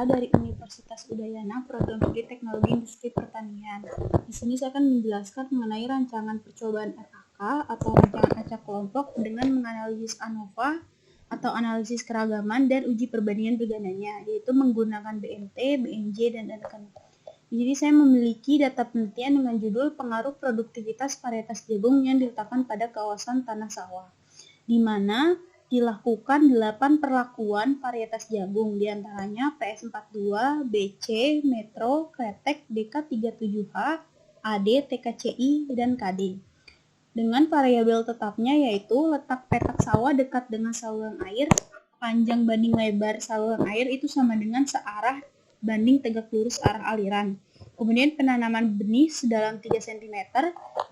Putra dari Universitas Udayana, Program Studi Teknologi Industri Pertanian. Di sini saya akan menjelaskan mengenai rancangan percobaan RAK atau rancangan acak kelompok dengan menganalisis ANOVA atau analisis keragaman dan uji perbandingan bergandanya, yaitu menggunakan BMT, BMJ, dan Duncan. Jadi saya memiliki data penelitian dengan judul pengaruh produktivitas varietas jagung yang diletakkan pada kawasan tanah sawah, di mana dilakukan 8 perlakuan varietas jagung, diantaranya PS42, BC, Metro, Kretek, DK37H, AD, TKCI, dan KD. Dengan variabel tetapnya yaitu letak petak sawah dekat dengan saluran air, panjang banding lebar saluran air itu sama dengan searah banding tegak lurus arah aliran. Kemudian penanaman benih sedalam 3 cm,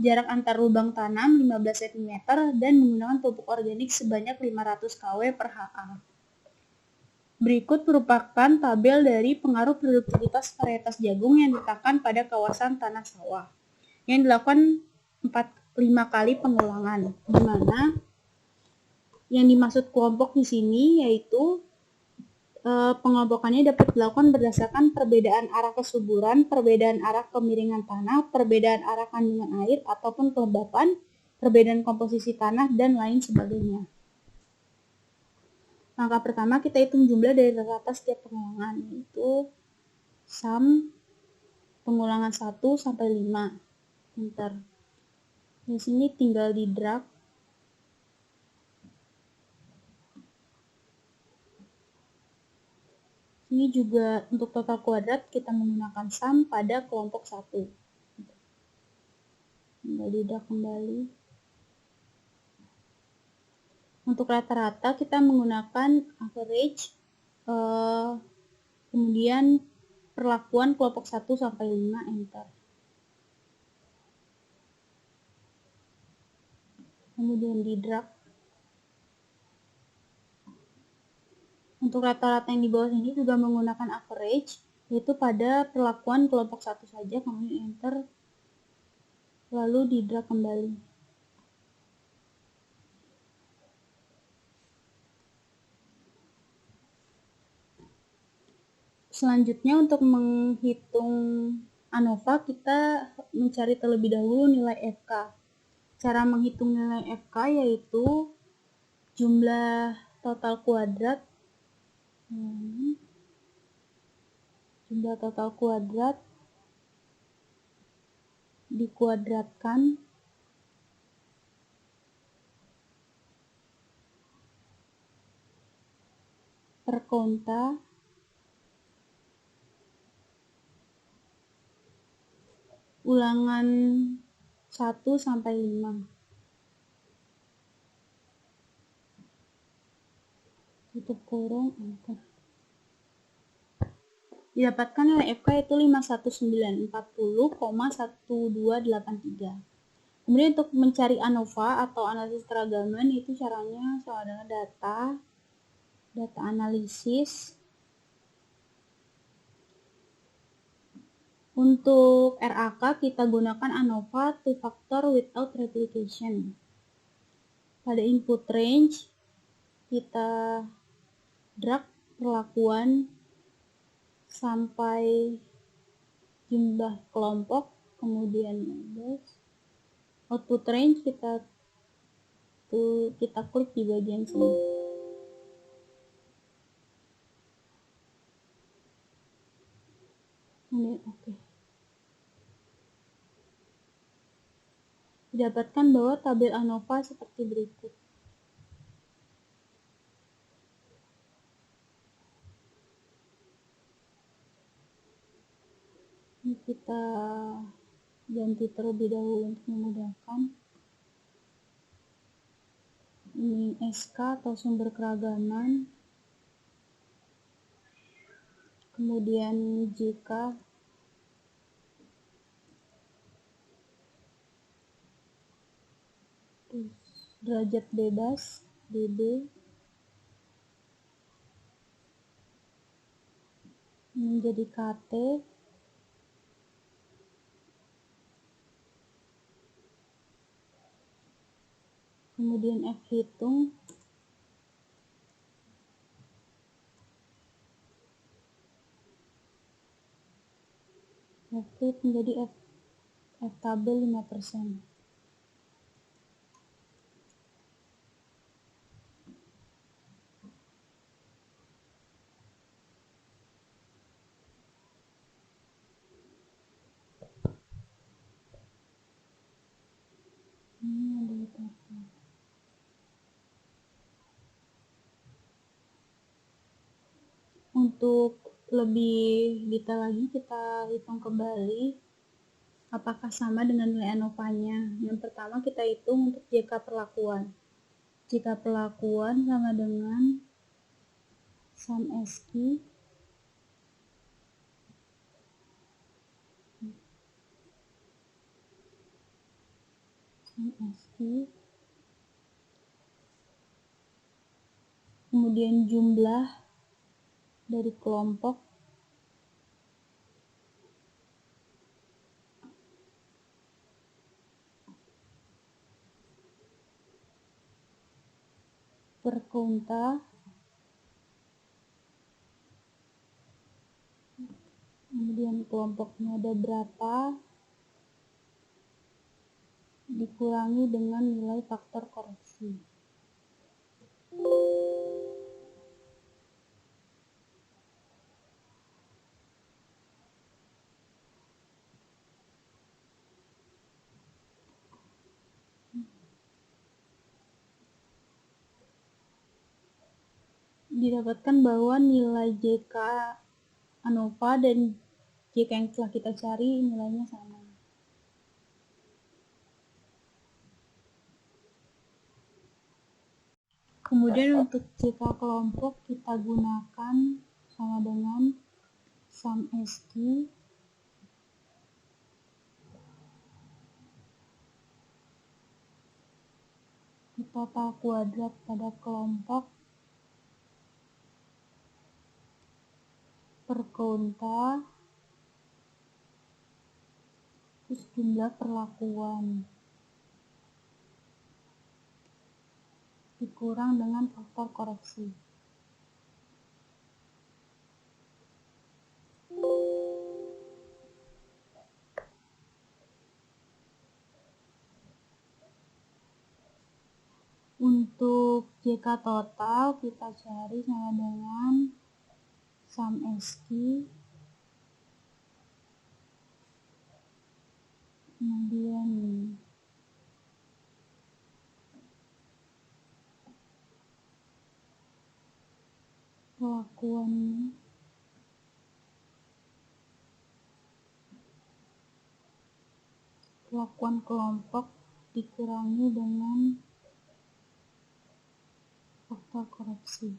jarak antar lubang tanam 15 cm, dan menggunakan pupuk organik sebanyak 500 kW per ha. Berikut merupakan tabel dari pengaruh produktivitas varietas jagung yang diletakkan pada kawasan tanah sawah, yang dilakukan 5 kali pengulangan, di mana yang dimaksud kelompok di sini yaitu pengelompokannya dapat dilakukan berdasarkan perbedaan arah kesuburan, perbedaan arah kemiringan tanah, perbedaan arah kandungan air ataupun kelembapan, perbedaan komposisi tanah, dan lain sebagainya. Langkah pertama kita hitung jumlah dari rata-rata setiap pengulangan, yaitu sum pengulangan 1 sampai 5. Enter. Di sini tinggal di drag. Ini juga untuk total kuadrat kita menggunakan sum pada kelompok 1. Tinggal di drag kembali. Untuk rata-rata kita menggunakan average, kemudian perlakuan kelompok 1 sampai 5, enter. Kemudian di drag. Untuk rata-rata yang di bawah ini juga menggunakan average, yaitu pada perlakuan kelompok 1 saja, kemudian enter, lalu di drag kembali. Selanjutnya untuk menghitung ANOVA kita mencari terlebih dahulu nilai FK. Cara menghitung nilai FK yaitu jumlah total kuadrat dikuadratkan per konta ulangan 1 sampai 5. Tutup kurung, enter. Didapatkan nilai FK yaitu 51940,1283. Kemudian untuk mencari ANOVA atau analisis keragaman itu caranya sama dengan data analisis. Untuk RAK kita gunakan ANOVA two factor without replication. Pada input range kita drag perlakuan sampai jumlah kelompok, kemudian output range kita klik di bagian sini. Kemudian oke. Didapatkan bahwa tabel ANOVA seperti berikut. Ini kita ganti terlebih dahulu untuk memudahkan. Ini SK atau sumber keragaman. Kemudian JK. Derajat bebas DB. Menjadi KT. Kemudian F hitung. F menjadi F tabel 5%. Ini adalah total. Untuk lebih detail lagi kita hitung kembali apakah sama dengan nilai ANOVA-nya. Yang pertama kita hitung untuk JK perlakuan. JK perlakuan sama dengan sum SQ kemudian jumlah dari kelompok per konta kemudian kelompoknya ada berapa dikurangi dengan nilai faktor koreksi. Didapatkan bahwa nilai JK ANOVA dan JK yang telah kita cari nilainya sama. Kemudian untuk JK kelompok kita gunakan sama dengan sum SQ total kuadrat pada kelompok per konta terus jumlah perlakuan dikurang dengan faktor koreksi. Untuk JK total kita cari sama dengan sum SQ kemudian perlakuan kelompok dikurangi dengan faktor koreksi.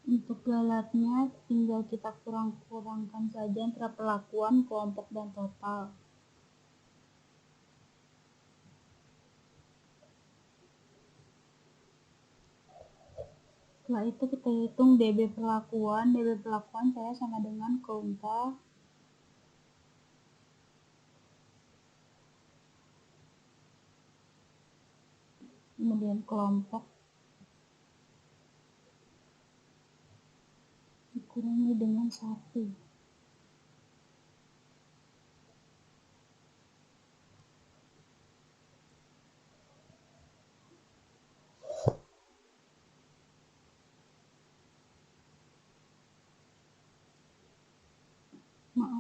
Untuk galatnya tinggal kita kurang-kurangkan saja antara perlakuan, kelompok, dan total. Setelah itu kita hitung DB perlakuan. DB perlakuan saya sama dengan konta kemudian kelompok dikurangi dengan 1.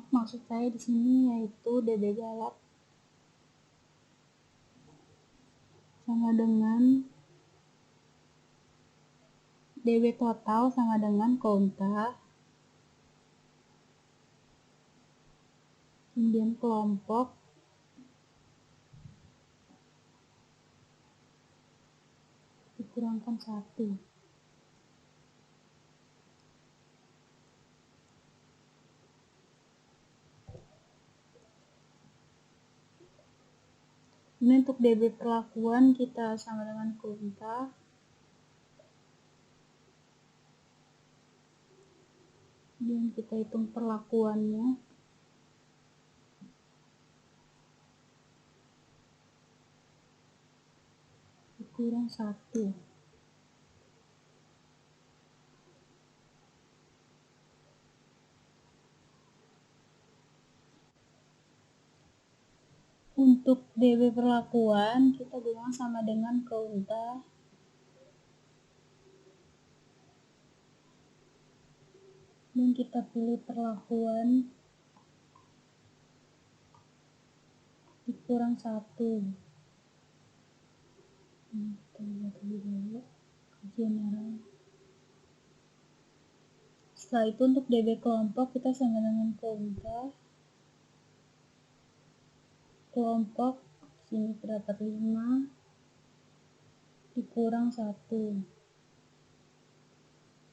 Maksud saya di sini yaitu DB galat sama dengan DB total sama dengan konta kemudian kelompok dikurangkan 1. Ini untuk DB perlakuan kita sama dengan konta kemudian kita hitung perlakuannya kurang 1. Untuk DB perlakuan, kita gunakan sama dengan Kaunta. Dan kita pilih perlakuan dikurang 1. Kita lihat lebih dulu general. Setelah itu untuk DB kelompok kita sama dengan Kaunta. Kelompok sini terdapat 5 dikurang 1.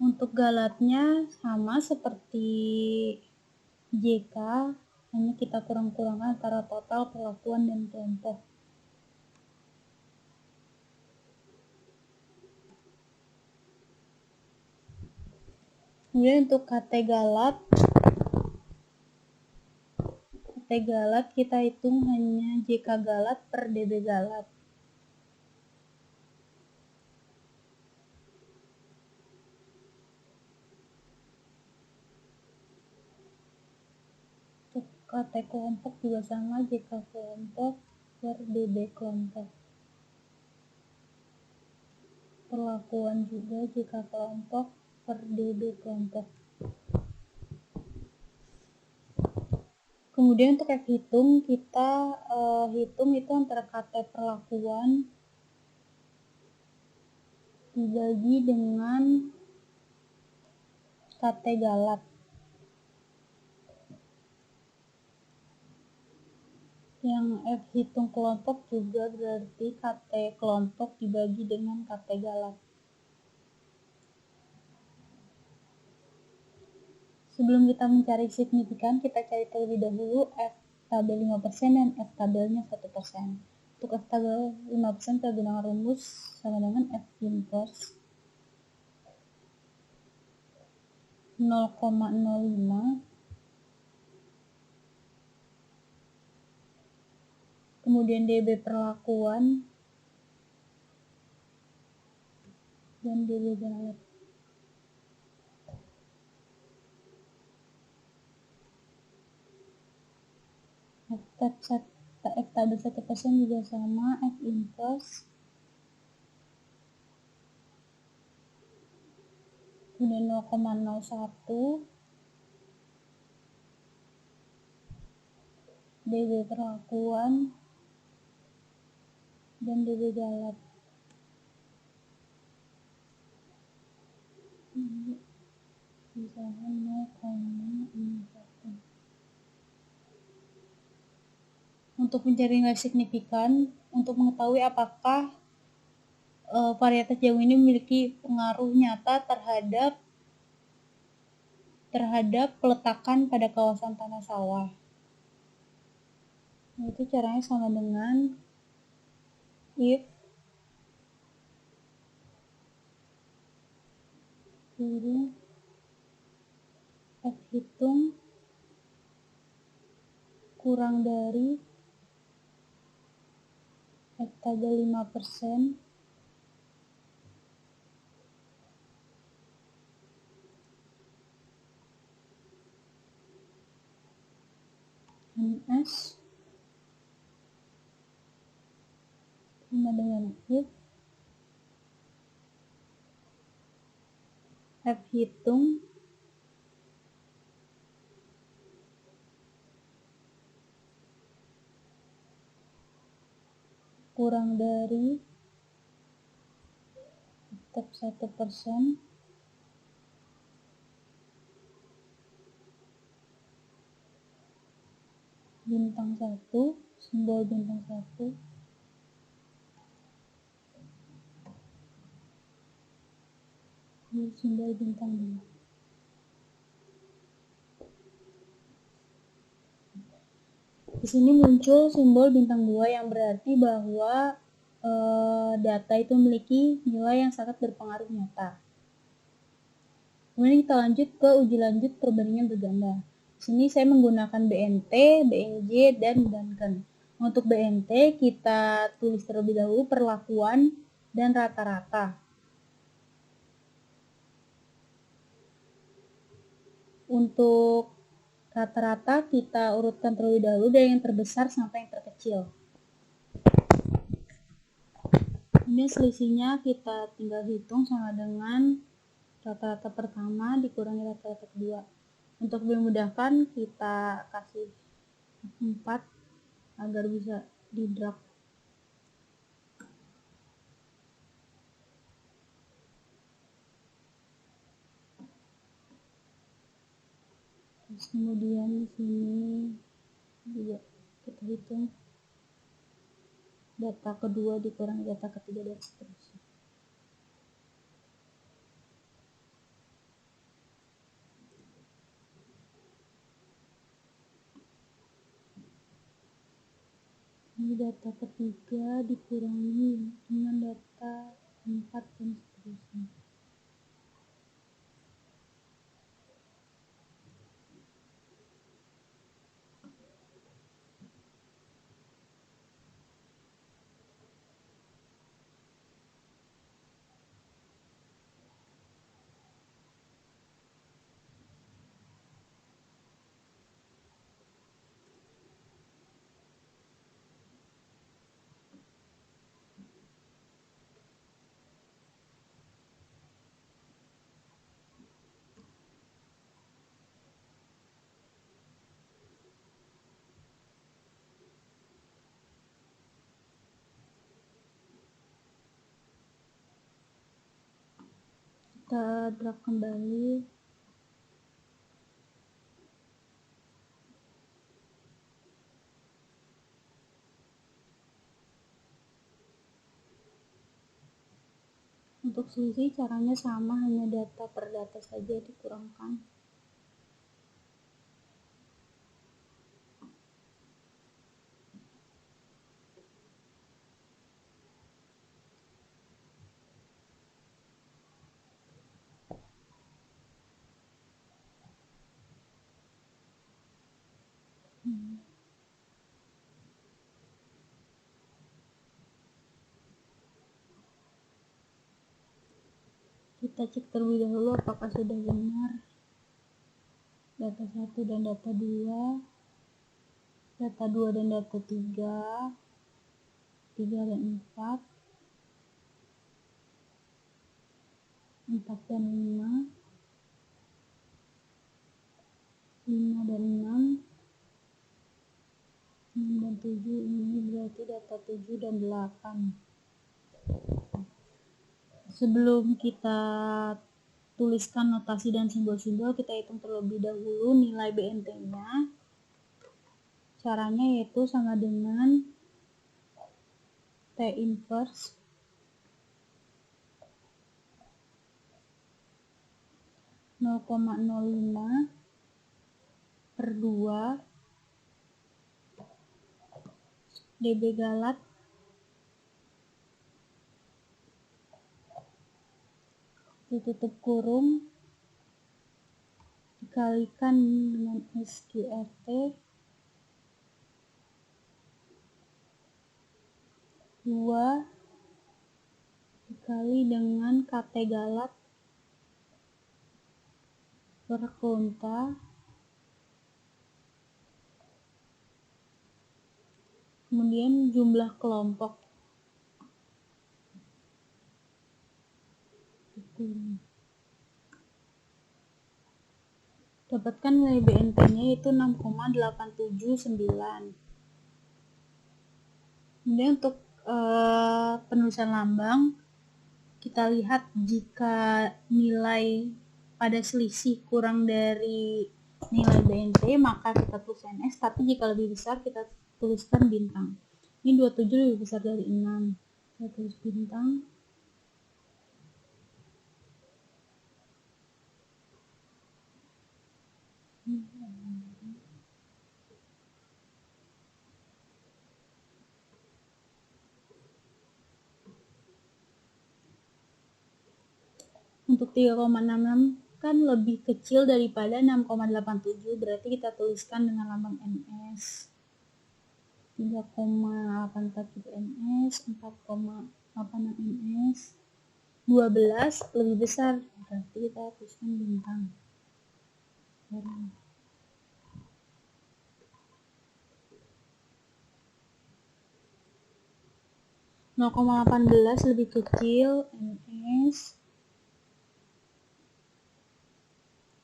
Untuk galatnya sama seperti JK, hanya kita kurang-kurangkan antara total, perlakuan, dan kelompok. Kemudian untuk KT galat kita hitung hanya JK galat per DB galat. Untuk KT kelompok juga sama, JK kelompok per DB kelompok. Perlakuan juga JK kelompok per DB kelompok. Kemudian untuk F hitung, kita hitung itu antara KT perlakuan dibagi dengan KT galat. Yang F hitung kelompok juga berarti KT kelompok dibagi dengan KT galat. Sebelum kita mencari signifikan, kita cari terlebih dahulu F tabel 5% dan F tabelnya 1%. Untuk F tabel 5% kita gunakan rumus sama dengan F inverse 0,05, kemudian DB perlakuan dan DB galat. F tabel 1% juga sama, F inverse kemudian 0,01 DB perlakuan dan DB galat. Misalkan 0,01. Untuk mencari nilai signifikan, untuk mengetahui apakah varietas jagung ini memiliki pengaruh nyata terhadap peletakan pada kawasan tanah sawah. Itu caranya sama dengan if F hitung kurang dari F tabel 5% NS sama dengan if F hitung kurang dari tetap 1% bintang 1, simbol bintang 1, simbol bintang 2. Di sini muncul simbol bintang 2 yang berarti bahwa data itu memiliki nilai yang sangat berpengaruh nyata. Kemudian kita lanjut ke uji lanjut perbandingan berganda. Di sini saya menggunakan BNT, BNJ, dan Duncan. Untuk BNT kita tulis terlebih dahulu perlakuan dan rata-rata. Untuk rata-rata kita urutkan terlebih dahulu dari yang terbesar sampai yang terkecil. Ini selisihnya kita tinggal hitung sama dengan rata-rata pertama dikurangi rata-rata kedua. Untuk memudahkan kita kasih 4 agar bisa di-drag. Terus kemudian di sini juga kita hitung data kedua dikurangi data ketiga dan seterusnya. Ini data ketiga dikurangi dengan data 4 dan seterusnya. Kita drag kembali. Untuk selisih caranya sama, hanya data per data saja dikurangkan. Kita cek terlebih dahulu apakah sudah benar data 1 dan data 2, data 2 dan data 3, 3 dan 4, 4 dan 5, 5 dan 6, 6 dan 7. Ini berarti data 7 dan 8. Sebelum kita tuliskan notasi dan simbol-simbol, kita hitung terlebih dahulu nilai BNT-nya. Caranya yaitu sama dengan T inverse nol koma nol lima per 2 dB galat ditutup kurung dikalikan dengan SQRT 2 dikali dengan KT galat per konta, kemudian jumlah kelompok. Dapatkan nilai BNP-nya yaitu 6,879. Kemudian untuk penulisan lambang, kita lihat jika nilai pada selisih kurang dari nilai BNP maka kita tulis NS, tapi jika lebih besar kita tuliskan bintang. Ini 27 lebih besar dari 6, kita tulis bintang. Untuk 3,66 kan lebih kecil daripada 6,87, berarti kita tuliskan dengan lambang NS. 3,84 NS, 4,86 86ns. 12 lebih besar, berarti kita tuliskan bintang. 0,18 lebih kecil, ns.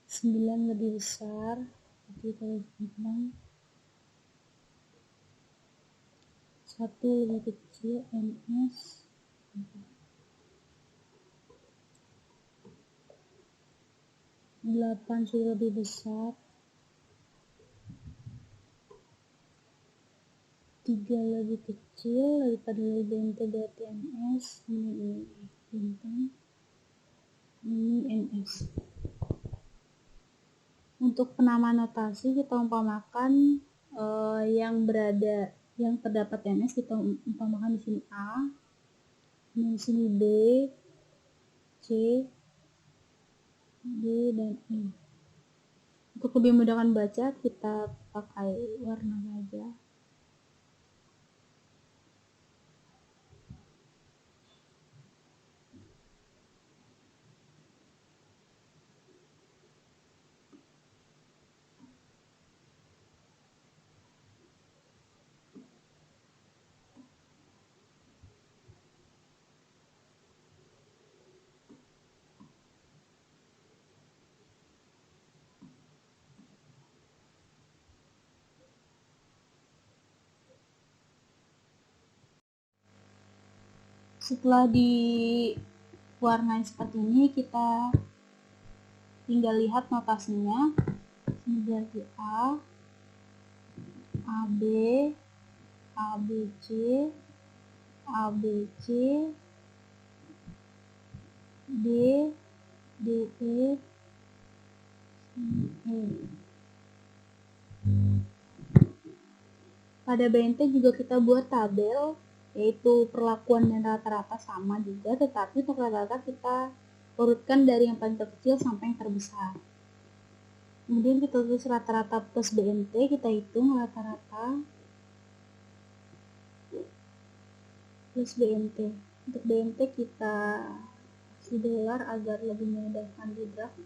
9 lebih besar, berarti kita tulis bintang. 1 lebih kecil, ns. 8 sudah lebih besar, 3 lebih kecil daripada BNT, berarti ns. Ini bintang, ini ns. Untuk penamaan notasi kita umpamakan yang terdapat ns kita umpamakan di sini A, di sini B, C, D, dan E. Untuk lebih memudahkan baca kita pakai warna saja. Setelah diwarnai seperti ini, kita tinggal lihat notasinya. Ini berarti A, AB, ABC, ABC, D, DE, E. Pada BNT juga kita buat tabel, yaitu perlakuan dan rata-rata sama juga, tetapi untuk rata-rata kita urutkan dari yang paling terkecil sampai yang terbesar. Kemudian kita tulis rata-rata plus BNT, kita hitung rata-rata plus BNT. Untuk BNT kita kasih dolar agar lebih memudahkan di draft.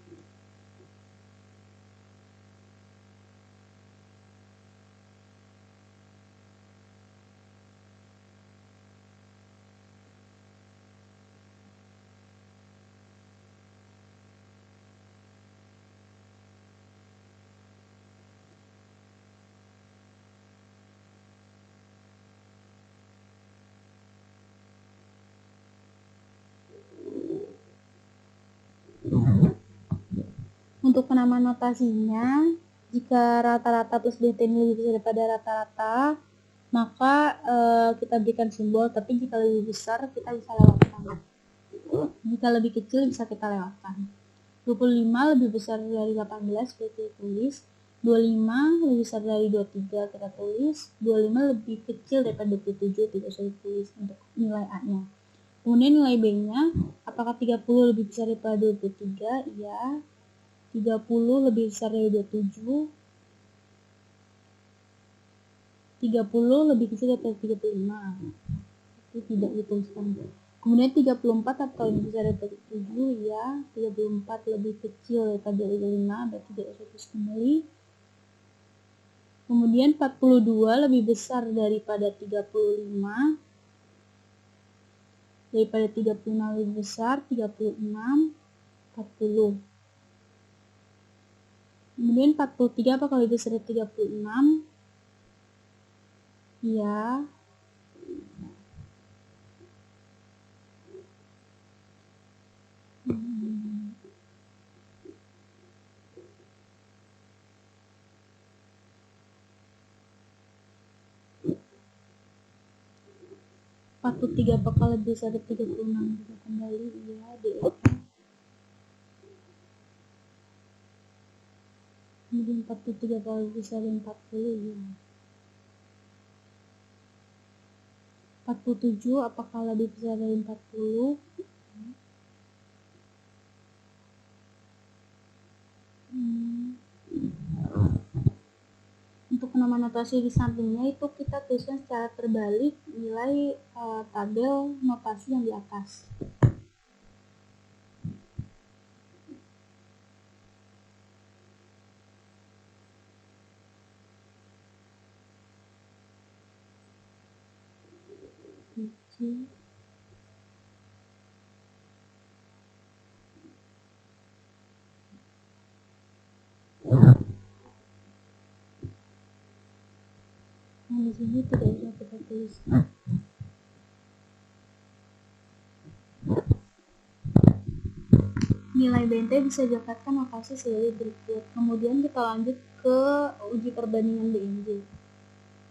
Untuk penamaan notasinya, jika rata-rata plus BNT ini lebih besar daripada rata-rata, maka kita berikan simbol, tapi jika lebih besar kita bisa lewatkan. Jika lebih kecil bisa kita lewatkan. 25 lebih besar dari 18, kita tulis. 25 lebih besar dari 23, kita tulis. 25 lebih kecil daripada 27, tidak usah ditulis untuk nilai A-nya. Kemudian nilai B-nya, apakah 30 lebih besar daripada 23? Iya. 30 lebih besar dari 27. 30 lebih kecil daripada 35. Itu tidak dituliskan. Kemudian 34 apakah lebih besar daripada 7? Ya. 34 lebih kecil daripada 35, berarti tidak usah tulis kembali. Kemudian 42 lebih besar daripada 35. Daripada 36 lebih besar, 36, 40. Kemudian 43 apakah lebih besar dari 36? Iya. Patut 3 apakah lebih besar dari 36? Kita kembali, iya, DE. Kemudian 43 apakah lebih besar dari 40? Iya. 47 apakah lebih besar dari 40? Untuk nama notasi di sampingnya itu kita tuliskan secara terbalik nilai tabel notasi yang di atas. Nah, di sini tidak usah kita tulis. Nilai BNT bisa didapatkan notasi sebagai berikut. Kemudian kita lanjut ke uji perbandingan BNJ.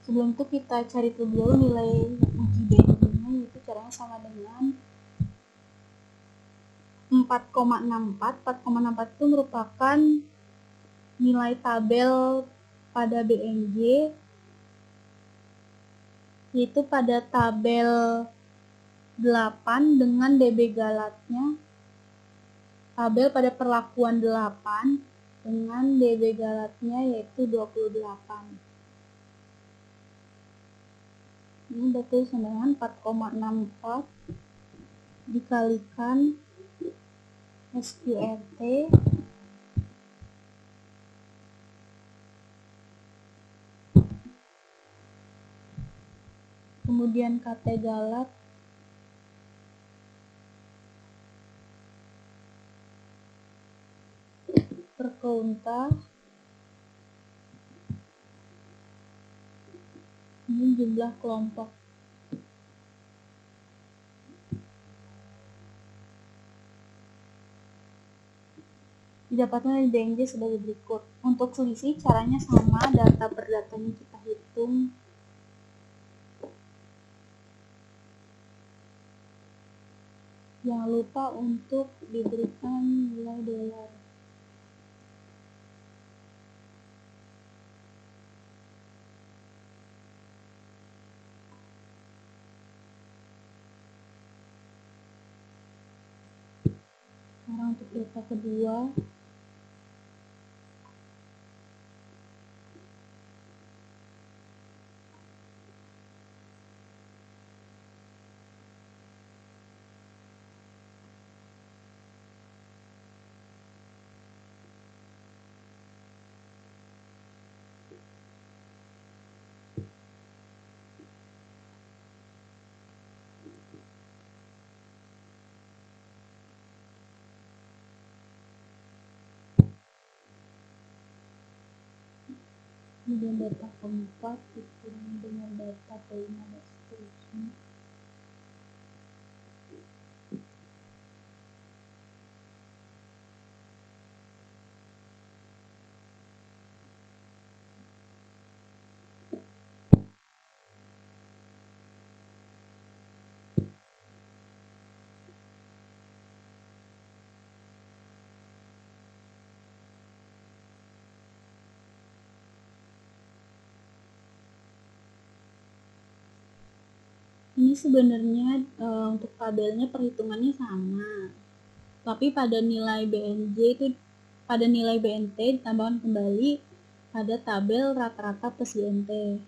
Sebelum itu kita cari terlebih dahulu nilai uji BNJ-nya, yaitu caranya sama dengan 4,64. 4,64 itu merupakan nilai tabel pada BNJ, yaitu pada tabel 8 dengan DB galatnya, tabel pada perlakuan 8 dengan DB galatnya yaitu 28. Ini berarti sama dengan 4,64 dikalikan SQRT kemudian KT galat per kaunta, ini jumlah kelompok. Didapatkan dari BNJ sebagai berikut. Untuk selisih caranya sama, data per datanya kita hitung. Jangan lupa untuk diberikan nilai dolar. Sekarang untuk data kedua, kemudian data keempat dikurang dengan data kelima dan seterusnya. Ini sebenarnya untuk tabelnya perhitungannya sama, tapi pada nilai BNJ itu pada nilai BNT ditambahkan kembali pada tabel rata-rata plus BNT.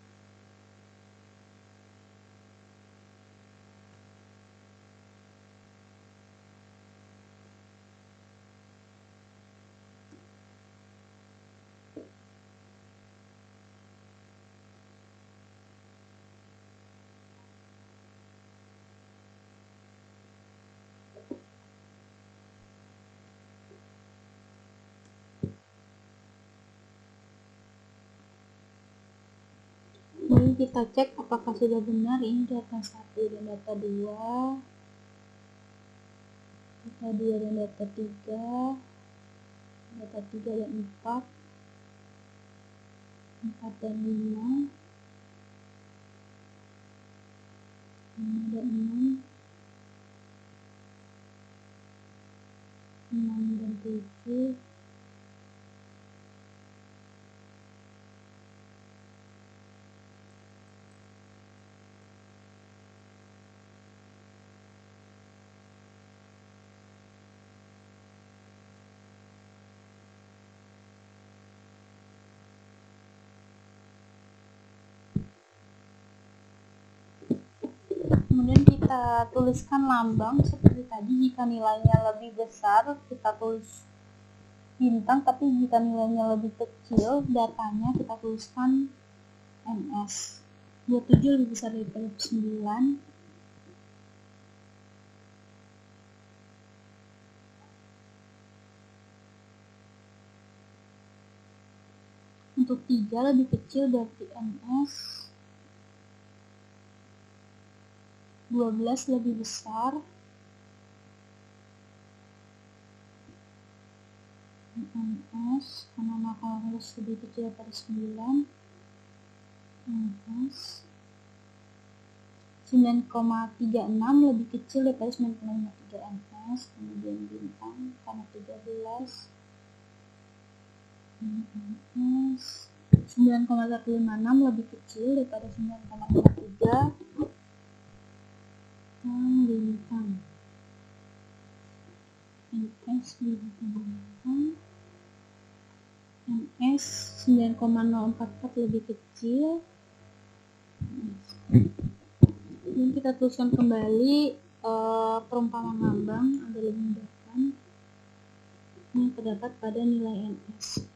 Lalu kita cek apakah sudah benar ini data 1 dan data 2, data 2 dan data 3, data 3 dan 4, 4 dan 5, 5 dan 6, 6 dan 7, Kemudian kita tuliskan lambang seperti tadi. Jika nilainya lebih besar kita tulis bintang, tapi jika nilainya lebih kecil datanya kita tuliskan ns. 27 lebih besar daripada 9. Untuk 3 lebih kecil berarti ns. 12 lebih besar. ns karena harus lebih kecil daripada 9. ns 9,36 lebih kecil daripada 9,53 ns. Kemudian bintang karena 13. ns 9,156 lebih kecil daripada 9,53. Bintang ns bintang ns 9,044 lebih kecil. Dan kita tuliskan kembali perumpamaan lambang agar lebih memudahkan. Ini terdapat pada nilai ns.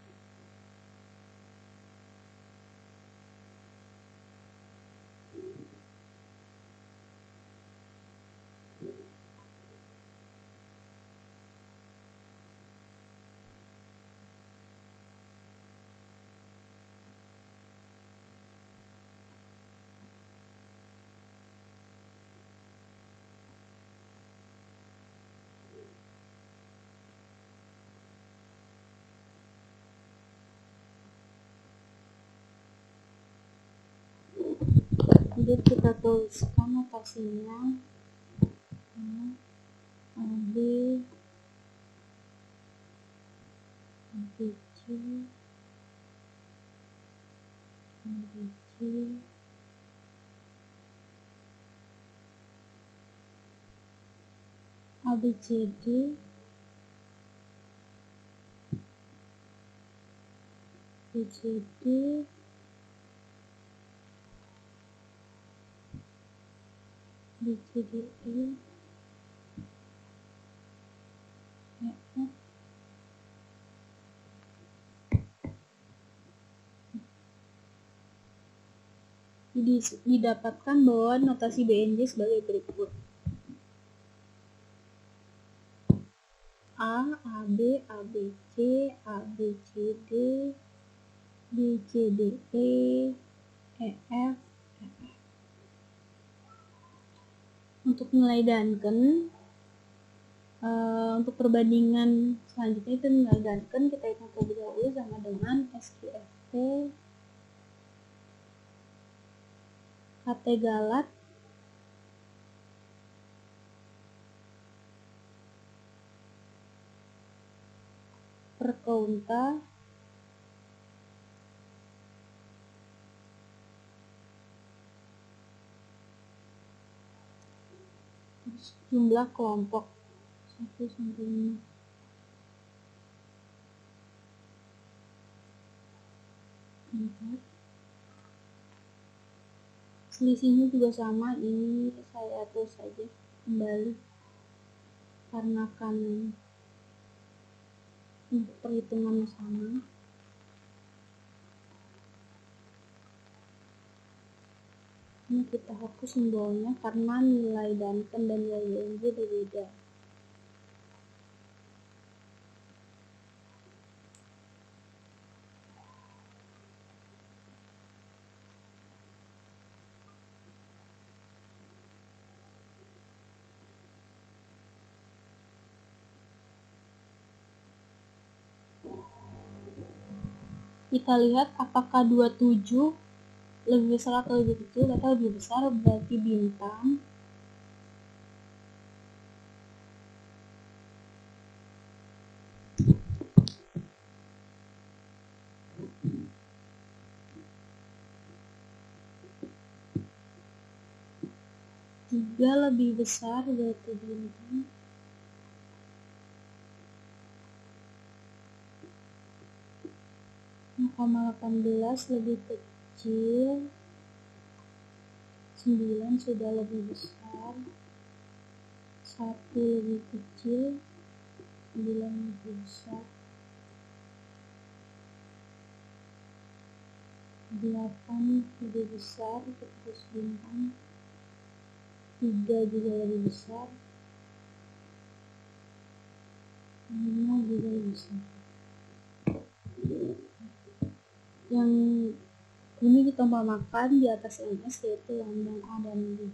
Jadi kita tuliskan notasinya AB ABC ABC ABCD BCD BCDE didapatkan bahwa notasi BNJ sebagai berikut: A, AB, ABC, ABCD, BCDE, EF. Untuk nilai Duncan, untuk perbandingan selanjutnya itu nilai Duncan kita hitung terlebih dahulu sama dengan SQFT KT Galat per Kaunta jumlah kelompok 1 sampai 5. Selisihnya juga sama, ini saya tulis saja kembali karena kan untuk perhitungan sama. Ini kita hapus simbolnya karena nilai Duncan dan nilai BNJ berbeda. Kita lihat apakah 27 lebih besar atau lebih kecil. Data lebih besar berarti bintang. Tiga lebih besar berarti bintang. 0,18 lebih kecil. 9 sudah lebih besar. 1 lebih kecil, 9 lebih besar, 8 lebih besar, terus bintang, 3 juga lebih besar, 5 juga lebih besar. Yang ini ditambahkan di atas MS yaitu lambang A dan B.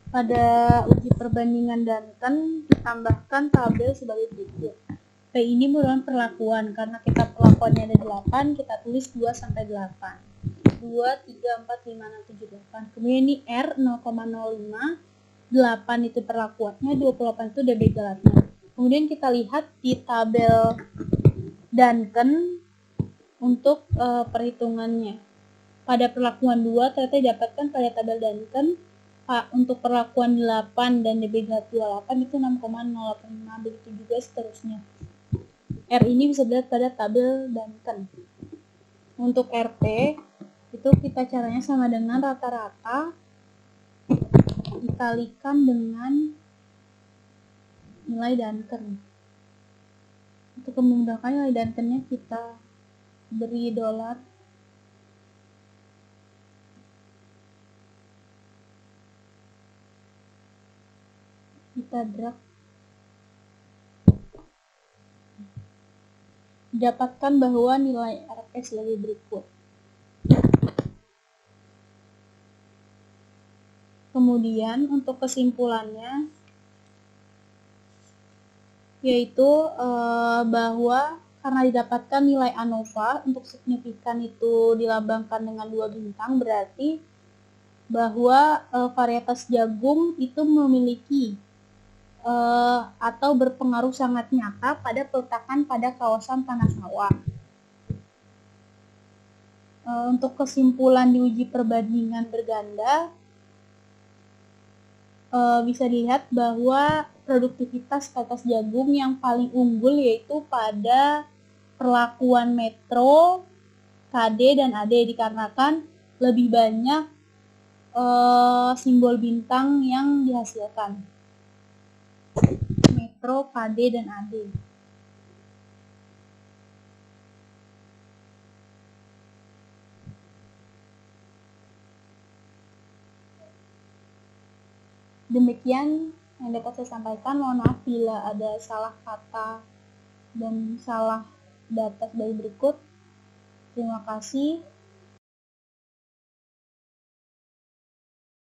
Pada uji perbandingan Danton ditambahkan tabel sebagai berikut. P ini merupakan perlakuan, karena kita perlakuannya ada 8, kita tulis 2 sampai 8. 2, 3, 4, 5, 6, 7, 8. Kemudian ini R 0,05, 8 itu perlakuannya, 28 itu dB galatnya. Kemudian kita lihat di tabel Danton untuk perhitungannya. Pada perlakuan 2 ternyata didapatkan pada tabel Danton untuk perlakuan 8 dan dB galat 28 itu 6,085, begitu juga seterusnya. R ini bisa dilihat pada tabel Danton. Untuk RT itu kita caranya sama dengan rata-rata dikalikan dengan nilai Danton. Untuk memudahkan nilai Dantonnya kita beri dolar, kita drag, dapatkan bahwa nilai RT sebagai berikut. Kemudian untuk kesimpulannya yaitu bahwa karena didapatkan nilai ANOVA untuk signifikan itu dilambangkan dengan 2 bintang, berarti bahwa varietas jagung itu memiliki atau berpengaruh sangat nyata pada peletakan pada kawasan tanah sawah. Untuk kesimpulan di uji perbandingan berganda bisa dilihat bahwa produktivitas varietas jagung yang paling unggul yaitu pada perlakuan metro, KD, dan AD dikarenakan lebih banyak simbol bintang yang dihasilkan. Metro, KD, dan AD. Demikian yang dapat saya sampaikan. Mohon maaf bila ada salah kata dan salah data sebagai berikut. Terima kasih.